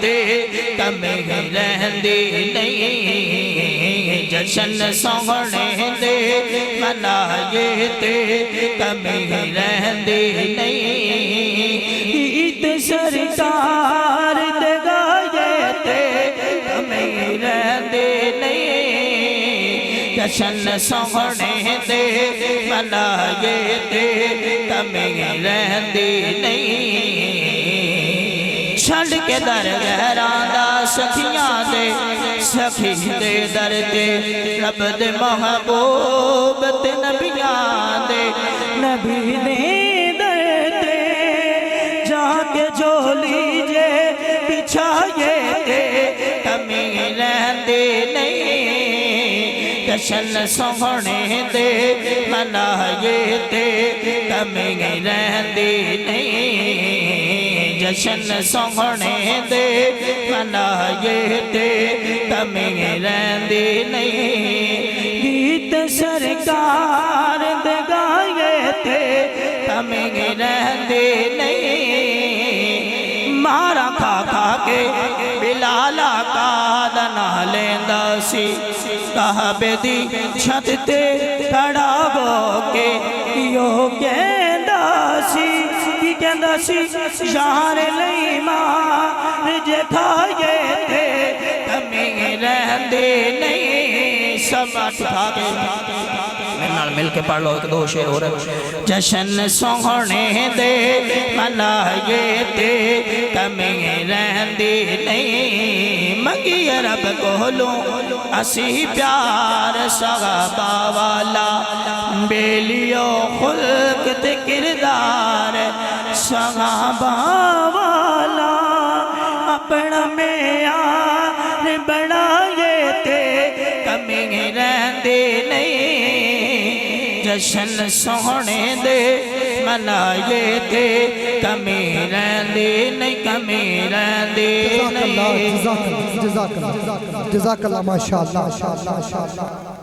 تے کمی رہندی نہیں جشن سوہنے دے منائے تے کمی رہندی نہیں عید سرکار دے گائے تے کمی رہندی نہیں جشن سوہنے دے منائے تے کمی رہندی نہیں چھڑ کے در غیران دا سکھیاں دے سکھی دے در تے رب دے محبوب تے نبیان دے نبی دے در تے جا کے جھولی جے بچھائے تے کمی رہندی نہیں جشن سوہنے دے منائے تے کمی رہندی نہیں جشن سوہنے دے منائے تے کمی رہندی نہیں گیت سرکار دے گائے تے کمی رہندی نہیں مارا کھا کھا کے بلالا کا دنا لیندا سی کعبے دی چھت تے کھڑا ہو کے یو کہندا سی کہندا سی یار لئی مار جے کھائے تے کمی رہندی نہیں سب اٹھا کے مل کے پڑھ لو ایک دو شعر اور جشن سوہنے دے منائے تے کمی رہندی نہیں منگی رب کولوں اسی پیار صحابہ والا بیلیو خلق تے کردار صحابہ والا اپنا معیار بنائے تے کمی رہندی نہیں جشن سوہنے دے منائے تے کمی رہندی نہیں کمی رہندی نہیں جزاک اللہ ماشاءاللہ